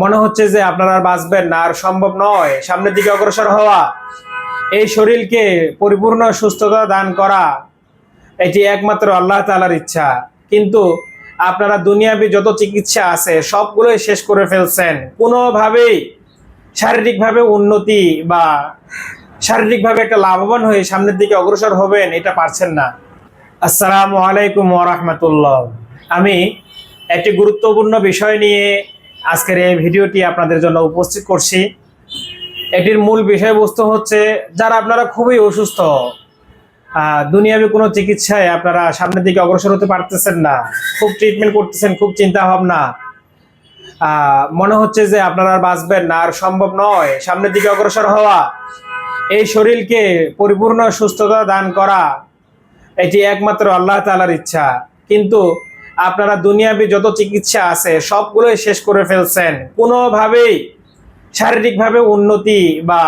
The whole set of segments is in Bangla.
মনে হচ্ছে যে আপনারা আর বাঁচবেন না, আর সম্ভব নয় সামনের দিকে অগ্রসর হওয়া। এই শরীরকে পরিপূর্ণ সুস্থতা দান করা এটি একমাত্র আল্লাহ তাআলার ইচ্ছা। কিন্তু আপনারা দুনিয়াবি যত চিকিৎসা আছে সবগুলোই শেষ করে ফেলছেন। কোনোভাবেই শারীরিকভাবে উন্নতি বা শারীরিকভাবে একটা লাভবান হয়ে সামনের দিকে অগ্রসর হবেন এটা পারছেন না। আসসালামু আলাইকুম ওয়া রাহমাতুল্লাহ। আমি একটি গুরুত্বপূর্ণ বিষয় নিয়ে আজকের এই ভিডিওটি আপনাদের জন্য উপস্থিত করছি। এটির মূল বিষয়বস্তু হচ্ছে, যারা আপনারা খুবই অসুস্থ, দুনিয়াবি কোনো চিকিৎসায় আপনারা সামনের দিকে অগ্রসর হতে পারতেছেন না, খুব ট্রিটমেন্ট করতেছেন, খুব চিন্তা ভাবনা, মনে হচ্ছে যে আপনারা আর বাঁচবেন না, আর সম্ভব নয় সামনের দিকে অগ্রসর হওয়া। এই শরীরকে পরিপূর্ণ সুস্থতা দান করা এটি একমাত্র আল্লাহ তাআলার ইচ্ছা। কিন্তু আপনারা দুনিয়াবি যত চিকিৎসা আছে সবগুলোই শেষ করে ফেলছেন। কোনোভাবেই শারীরিকভাবে উন্নতি বা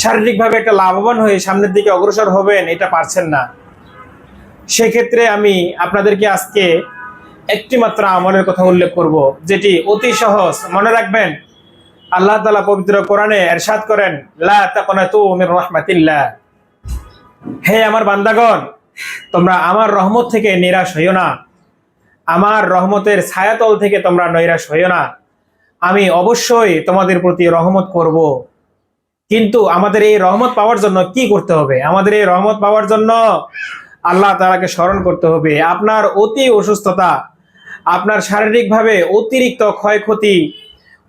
শারীরিকভাবে একটা লাভবান হয়ে সামনের দিকে অগ্রসর হবেন এটা পারছেন না। সেক্ষেত্রে আমি আপনাদেরকে আজকে একটি মাত্র আমলের কথা উল্লেখ করব, যেটি অতি সহজ। মনে রাখবেন, আল্লাহ তাআলা পবিত্র কোরআনে ইরশাদ করেন, লা তাকনাতু মির রাহমাতিল্লাহ, হে আমার বান্দাগণ, তোমরা আমার রহমত থেকে নিরাশ হইও না, আমার রহমতের ছায়াতল থেকে তোমরা নৈরাশ হইও না। আমি অবশ্যই তোমাদের প্রতি রহমত করব। কিন্তু আমাদের এই রহমত পাওয়ার জন্য কি করতে হবে? আমাদের এই রহমত পাওয়ার জন্য আল্লাহ তাআলাকে স্মরণ করতে হবে। আপনার অতি অসুস্থতা, আপনার শারীরিকভাবে অতিরিক্ত ক্ষয়ক্ষতি,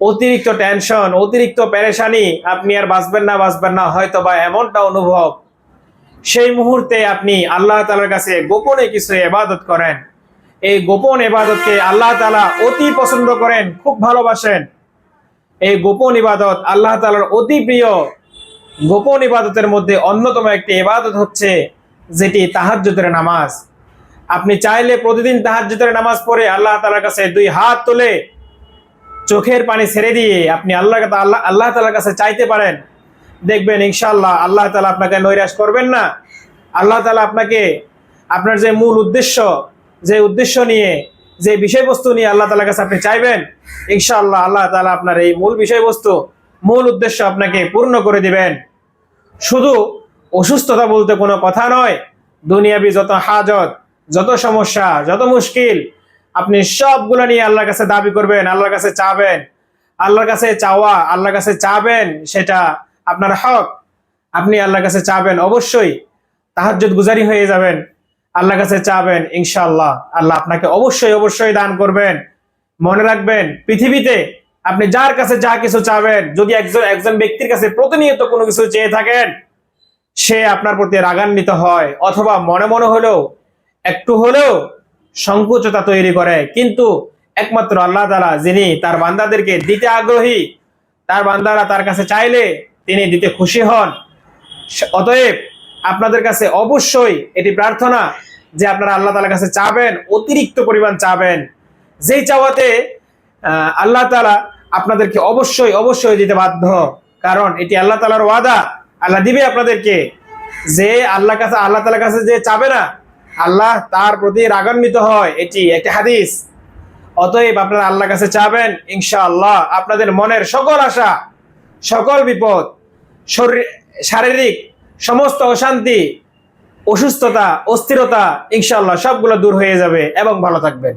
অতিরিক্ত টেনশন, অতিরিক্ত পেরেশানি, আপনি আর বাঁচবেন না হয়তোবা এমনটা অনুভব, সেই মুহূর্তে আপনি আল্লাহ তাআলার কাছে গোপনে কিছু ইবাদত করেন। এই গোপন ইবাদতকে আল্লাহ তাআলা অতি পছন্দ করেন, খুব ভালোবাসেন। এই গোপন ইবাদত আল্লাহ তাআলার অতি প্রিয়। গোপন ইবাদতের মধ্যে অন্যতম একটি ইবাদত হচ্ছে যেটি তাহাজ্জুদের নামাজ। আপনি চাইলে প্রতিদিন তাহাজ্জুদের নামাজ পড়ে আল্লাহ তাআলার কাছে দুই হাত তুলে চোখের পানি ছেড়ে দিয়ে আপনি আল্লাহ তাআলার কাছে চাইতে পারেন। দেখবেন ইনশাআল্লাহ আল্লাহ তাআলা আপনাকে নৈরাশ করবেন না। আল্লাহ তাআলা আপনাকে আপনার যে মূল উদ্দেশ্য, যে উদ্দেশ্য নিয়ে, যে বিষয়বস্তু নিয়ে আল্লাহ তাআলার কাছে আপনি চাইবেন, ইনশাআল্লাহ আল্লাহ তাআলা আপনার এই মূল বিষয়বস্তু, মূল উদ্দেশ্য আপনাকে পূর্ণ করে দিবেন। শুধু অসুস্থতা বলতে কোনো কথা নয়, দুনিয়াবি যত হাজত, যত সমস্যা, যত মুশকিল, আপনি সবগুলো নিয়ে আল্লাহর কাছে দাবি করবেন, আল্লাহর কাছে চাবেন। আল্লাহর কাছে চাওয়া, আল্লাহর কাছে চাবেন, সেটা আপনার হক। আপনি আল্লাহর কাছে চাবেন, অবশ্যই তাহাজ্জুদ গুজারি হয়ে যাবেন, আল্লাহর কাছে চাবেন, ইনশাআল্লাহ আল্লাহ আপনাকে অবশ্যই দান করবেন। মনে রাখবেন, পৃথিবীতে আপনি যার কাছে যা কিছু চাবেন, যদি একজন ব্যক্তির কাছে প্রতিনিয়ত কোনো কিছু চেয়ে থাকেন, সে আপনার প্রতি রাগান্বিত হয়, অথবা মনে মনে হলেও একটু হলেও সংকোচতা তৈরি করে। কিন্তু একমাত্র আল্লাহ তাআলা, যিনি তার বান্দাদেরকে দিতে আগ্রহী, তার বান্দারা তার কাছে চাইলে তিনি দিতে খুশি হন। অতএব আপনাদের কাছে অবশ্যই এটি প্রার্থনা যে আপনারা আল্লাহ তাআলার কাছে চাবেন, অতিরিক্ত পরিমাণ চাবেন, যেই চাওয়াতে আল্লাহ তাআলা আপনাদেরকে অবশ্যই দিতে বাধ্য। কারণ এটি আল্লাহ তাআলার ওয়াদা, আল্লাহ দিবে আপনাদেরকে। যে আল্লাহ তাআলার কাছে যে চাবে না, আল্লাহ তার প্রতি রাগান্বিত হয়, এটি একটা হাদিস। অতএব আপনারা আল্লাহর কাছে চাবেন, ইনশাআল্লাহ আপনাদের মনের সকল আশা, সকল বিপদ, শারীরিক সমস্ত অশান্তি, অসুস্থতা, অস্থিরতা, ইনশাআল্লাহ সবগুলো দূর হয়ে যাবে এবং ভালো থাকবেন।